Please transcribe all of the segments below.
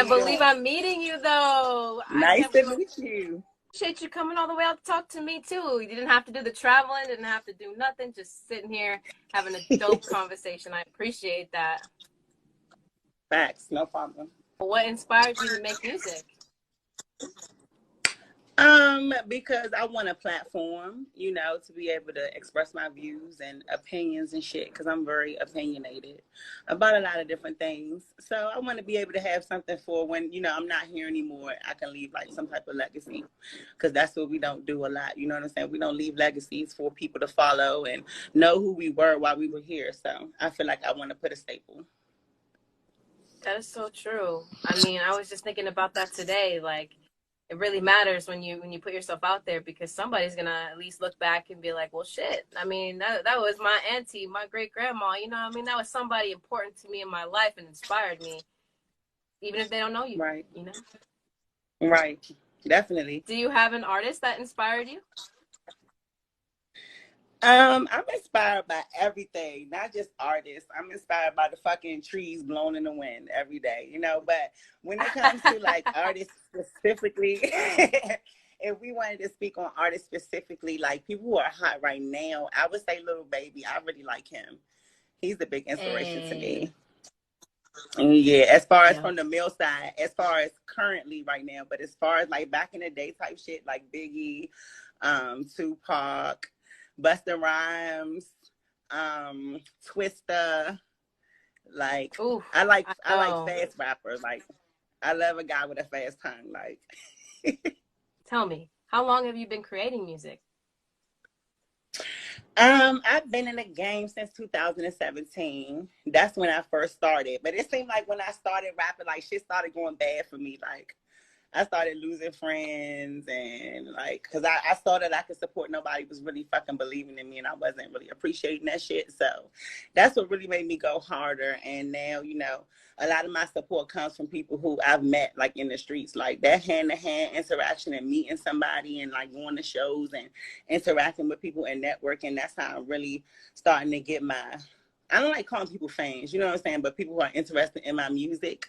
can't believe I'm meeting you, though. Nice to meet you. Appreciate you coming all the way out to talk to me, too. You didn't have to do the traveling, didn't have to do nothing, just sitting here having a dope conversation. I appreciate that. Facts, no problem. What inspired you to make music? Because I want a platform, you know, to be able to express my views and opinions and shit, because I'm very opinionated about a lot of different things. So I want to be able to have something for when, you know, I'm not here anymore, I can leave like some type of legacy, because that's what we don't do a lot. You know what I'm saying? We don't leave legacies for people to follow and know who we were while we were here. So I feel like I want to put a staple. That is so true. I mean, I was just thinking about that today. Like, it really matters when you put yourself out there, because somebody's gonna at least look back and be like, well, shit. I mean, that was my auntie, my great grandma. You know what I mean? That was somebody important to me in my life and inspired me, even if they don't know you. Right. You know? Right. Definitely. Do you have an artist that inspired you? I'm inspired by everything, not just artists. I'm inspired by the fucking trees blowing in the wind every day, you know. But when it comes to like artists specifically, if we wanted to speak on artists specifically, like people who are hot right now, I would say Little Baby. I really like him. He's the big inspiration to me. And yeah, as far as from the male side, as far as currently right now, but as far as like back in the day type shit, like Biggie, Tupac, Busta Rhymes, Twista, like Ooh, I like fast rappers. Like I love a guy with a fast tongue. Like tell me, how long have you been creating music? I've been in the game since 2017. That's when I first started. But it seemed like when I started rapping, like shit started going bad for me. Like I started losing friends, and like, cause I saw that I could support nobody was really fucking believing in me, and I wasn't really appreciating that shit. So that's what really made me go harder. And now, you know, a lot of my support comes from people who I've met like in the streets, like that hand-to-hand interaction and meeting somebody and like going to shows and interacting with people and networking. That's how I'm really starting to get I don't like calling people fans, you know what I'm saying? But people who are interested in my music.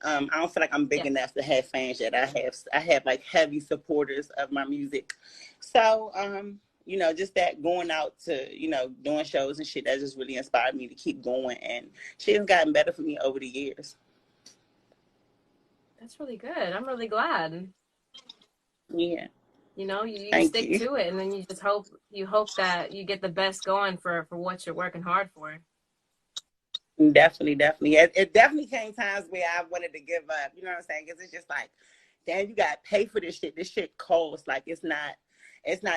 I don't feel like I'm big enough to have fans yet. I have like heavy supporters of my music. So, you know, just that going out to, you know, doing shows and shit, that just really inspired me to keep going. And shit has gotten better for me over the years. That's really good. I'm really glad. Yeah. You know, you stick to it, and then you just hope that you get the best going for what you're working hard for. Definitely. It definitely came times where I wanted to give up. You know what I'm saying? Because it's just like, damn, you got to pay for this shit. This shit costs. Like, it's not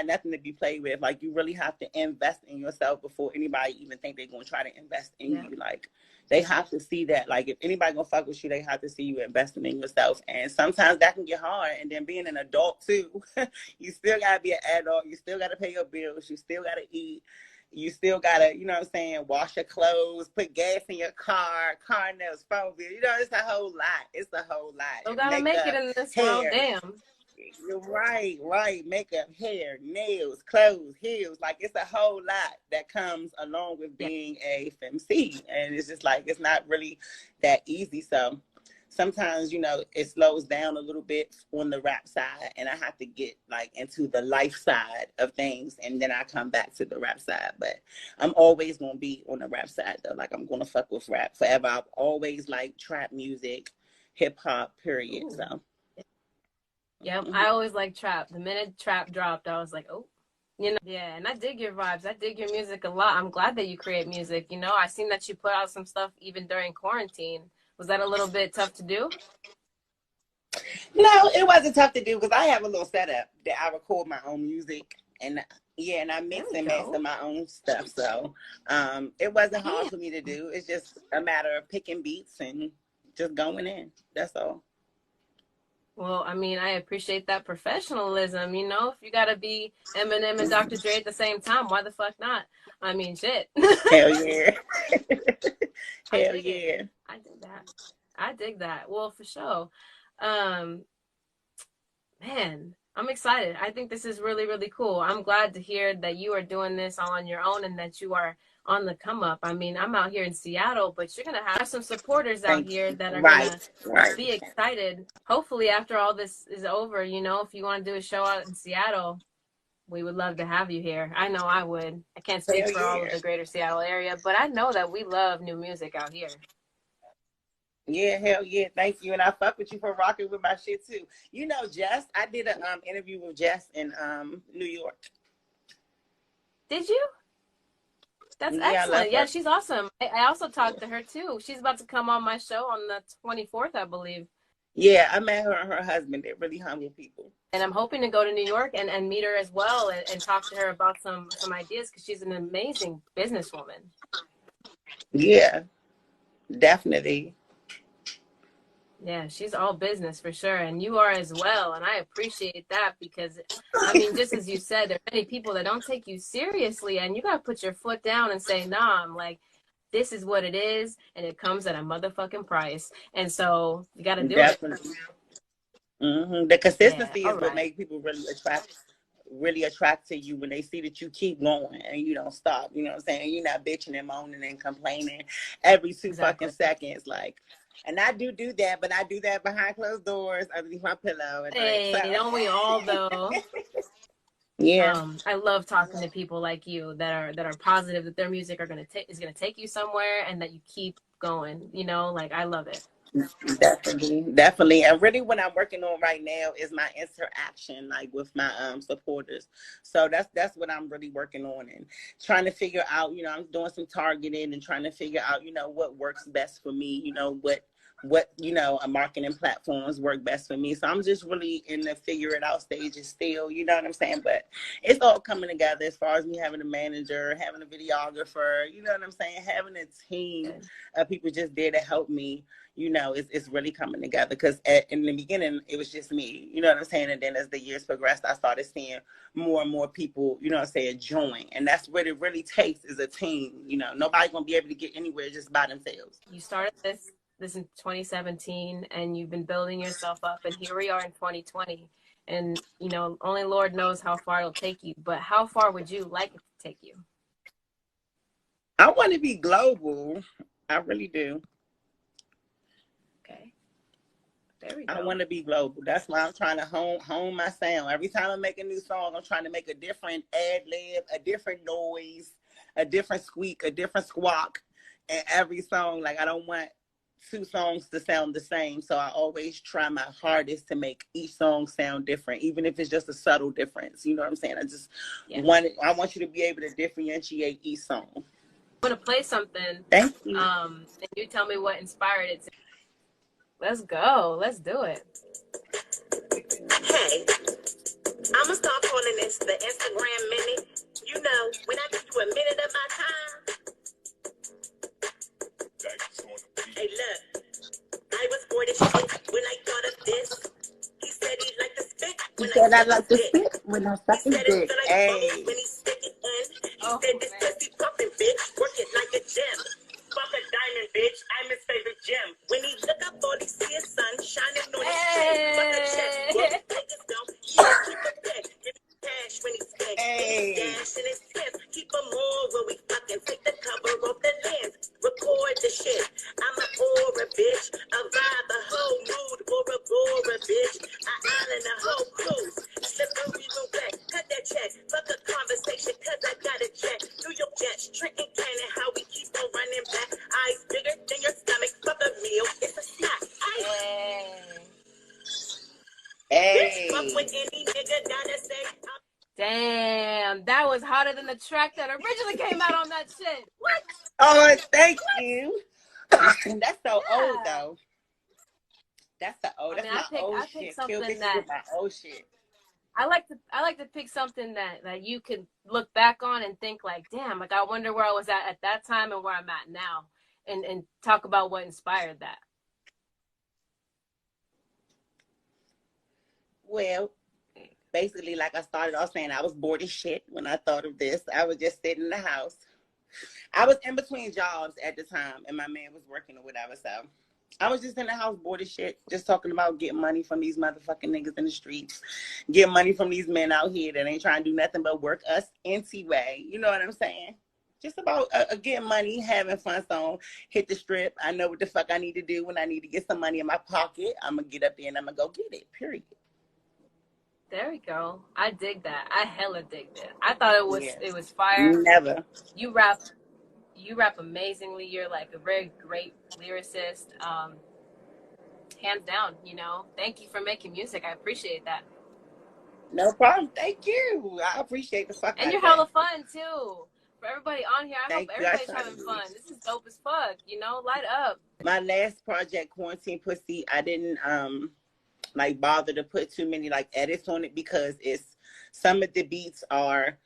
nothing to be played with. Like, you really have to invest in yourself before anybody even think they're going to try to invest in you. Like, they have to see that. Like, if anybody going to fuck with you, they have to see you investing in yourself. And sometimes that can get hard. And then being an adult, too, you still got to be an adult. You still got to pay your bills. You still got to eat. You still gotta, you know what I'm saying, wash your clothes, put gas in your car notes, phone bill. You know, it's a whole lot. It's a whole lot. Still gotta make it in this world, damn. You're right. Makeup, hair, nails, clothes, heels. Like, it's a whole lot that comes along with being a FMC. And it's just like, it's not really that easy. So sometimes, you know, it slows down a little bit on the rap side, and I have to get like into the life side of things, and then I come back to the rap side. But I'm always gonna be on the rap side though. Like, I'm gonna fuck with rap forever. I've always liked trap music, hip hop, period. Ooh. So yeah, I always like trap. The minute trap dropped, I was like, oh. You know, yeah, and I dig your vibes. I dig your music a lot. I'm glad that you create music. You know, I seen that you put out some stuff even during quarantine. Was that a little bit tough to do? No, it wasn't tough to do because I have a little setup that I record my own music, and and I mix and master my own stuff. So it wasn't hard for me to do. It's just a matter of picking beats and just going in. That's all. Well, I mean, I appreciate that professionalism. You know, if you gotta be Eminem and Dr. Dre at the same time, why the fuck not? I mean, shit. Hell yeah. Hell yeah. I dig that. Well, for sure. Man, I'm excited. I think this is really, really cool. I'm glad to hear that you are doing this all on your own and that you are on the come up. I mean, I'm out here in Seattle, but you're gonna have some supporters out Thank here you. that are Right, gonna right. be excited. Hopefully, after all this is over, you know, if you want to do a show out in Seattle, we would love to have you here. I know I would. I can't speak Hell for all of yeah. the greater Seattle area, but I know that we love new music out here. Yeah, hell yeah. Thank you. And I fuck with you for rocking with my shit too. You know, Jess, I did an interview with Jess in New York. Did you? That's Yeah, I love excellent. Yeah, her. she's awesome. I also talked to her too. She's about to come on my show on the 24th, I believe. Yeah, I met her and her husband. They're really humble people. And I'm hoping to go to New York and meet her as well and talk to her about some ideas because she's an amazing businesswoman. Yeah, definitely. Yeah, she's all business for sure. And you are as well. And I appreciate that because, I mean, just as you said, there are many people that don't take you seriously. And you got to put your foot down and say, nah, I'm like, this is what it is. And it comes at a motherfucking price. And so you got to do it. Definitely. The Yeah. consistency All is what right. makes people really attract to you when they see that you keep going and you don't stop. You know what I'm saying? You're not bitching and moaning and complaining every 2 fucking Exactly. seconds. Like, and I do that, but I do that behind closed doors underneath my pillow at night. So, Hey, don't we all though? yeah, I love talking to people like you that are positive that their music is gonna take you somewhere and that you keep going. You know, like I love it. definitely. And really what I'm working on right now is my interaction, like with my supporters. So that's what I'm really working on and trying to figure out, you know, I'm doing some targeting and trying to figure out, you know, what works best for me, you know, what you know, a marketing platforms work best for me. So I'm just really in the figure it out stages still, you know what I'm saying? But it's all coming together as far as me having a manager, having a videographer, you know what I'm saying, having a team Good. of people just there to help me. You know, it's really coming together because in the beginning it was just me, you know what I'm saying? And then as the years progressed, I started seeing more and more people, you know what I'm saying, join. And that's what it really takes is a team. You know, nobody's gonna be able to get anywhere just by themselves. You started this in 2017 and you've been building yourself up and here we are in 2020 and you know only Lord knows how far it'll take you, but how far would you like it to take you? I want to be global. I really do. Okay, there we I go. want to be global. That's why I'm trying to hone my sound. Every time I make a new song, I'm trying to make a different ad lib, a different noise, a different squeak, a different squawk in every song. Like I don't want two songs to sound the same. So I always try my hardest to make each song sound different, even if it's just a subtle difference. You know what I'm saying? Yeah, I want you to be able to differentiate each song. I'm gonna play something Thank you. and you tell me what inspired it. Let's go. Let's do it. Hey, I'ma start calling this the Instagram minute. You know, when I give you a minute of my time. Hey, look, I was bored as shit when I thought of this. He said he liked to spit He when said I I suck like his to dick. spit when I He suck his said it dick. feel like bubbles Hey. when he stick it in. He Oh said this man. pussy pumping, bitch, work it like a gym. Fuck a diamond, bitch, I'm his favorite gem. When he look up, all he see is sun shining on his chin. Fuck a check, what niggas don't, he don't keep a pen. Give me cash when he spend, Hey. dash in his pants. Keep them all when we fucking take the cover off the lens. Record the shit, I'm an aura, bitch. A vibe, a whole mood, Bora Bora, bitch. I island a whole cruise. Slippery even wet, cut that check. Fuck a conversation, cause I got a jet. New York Jets, Trenton Cannon, how we keep on running back. Eyes bigger than your stomach, fuck a meal, it's a snack. Bitch, fuck Hey. with any nigga, gotta say. Damn, that was harder than the track that originally came out on that shit. What? Oh, thank you. That's so Yeah. old though. That's I mean, my old I pick shit. Kill something bitches that with my old shit. I like to pick something that you can look back on and think like, damn, like I wonder where I was at that time and where I'm at now, and talk about what inspired that. Well, basically, like I started off saying, I was bored as shit when I thought of this. I was just sitting in the house. I was in between jobs at the time, and my man was working or whatever. So I was just in the house, bored as shit, just talking about getting money from these motherfucking niggas in the streets, getting money from these men out here that ain't trying to do nothing but work us anyway. You know what I'm saying? just about getting money, having fun. So hit the strip. I know what the fuck I need to do when I need to get some money in my pocket. I'm gonna get up there and I'm gonna go get it. Period. There we go. I dig that. I hella digged it. I thought Yeah. it was fire. Never. You rap you rap amazingly. You're like a very great lyricist. Hands down, you know. Thank you for making music. I appreciate that. No problem. Thank you. I appreciate the fuck And out you're of that. hella fun too. For everybody on here, I hope Thank you. I everybody's try to having be. fun. This is dope as fuck, you know? Light up. My last project, Quarantine Pussy, I didn't like bother to put too many like edits on it because it's some of the beats are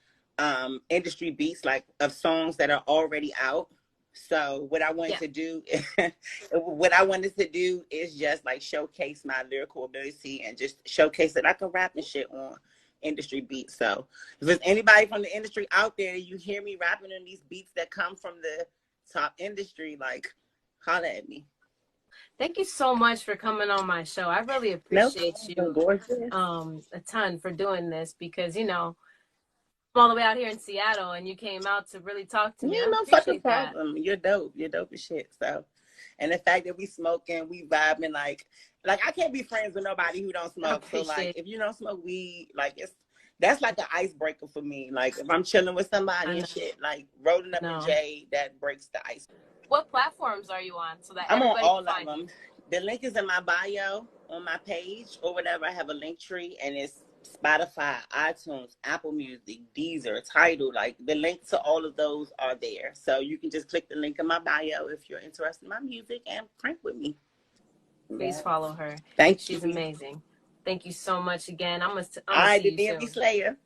industry beats like of songs that are already out. So what I wanted Yeah. to do what I wanted to do is just like showcase my lyrical ability and just showcase that I can rap and shit on industry beats. So if there's anybody from the industry out there, you hear me rapping on these beats that come from the top industry, like holla at me. Thank you so much for coming on my show. I really No appreciate problem, you gorgeous. a ton for doing this because, you know, I'm all the way out here in Seattle and you came out to really talk to me. Yeah, I no fucking appreciate that. problem. You're dope. You're dope as shit. So, and the fact that we smoking, we vibing, like I can't be friends with nobody who don't I smoke. So, like, appreciate if you don't smoke weed, like that's like an icebreaker for me. Like, if I'm chilling with somebody I and shit, like rolling up a know. J, that breaks the ice. What platforms are you on so that I'm on everybody all can of find them. you? The link is in my bio on my page or whatever. I have a link tree and it's Spotify, iTunes, Apple Music, Deezer, Tidal. Like the link to all of those are there. So you can just click the link in my bio if you're interested in my music and crank with me. Please Yeah. follow her. Thank She's you. amazing. Thank you so much again. I'm All gonna right, see the you DMV soon. Slayer.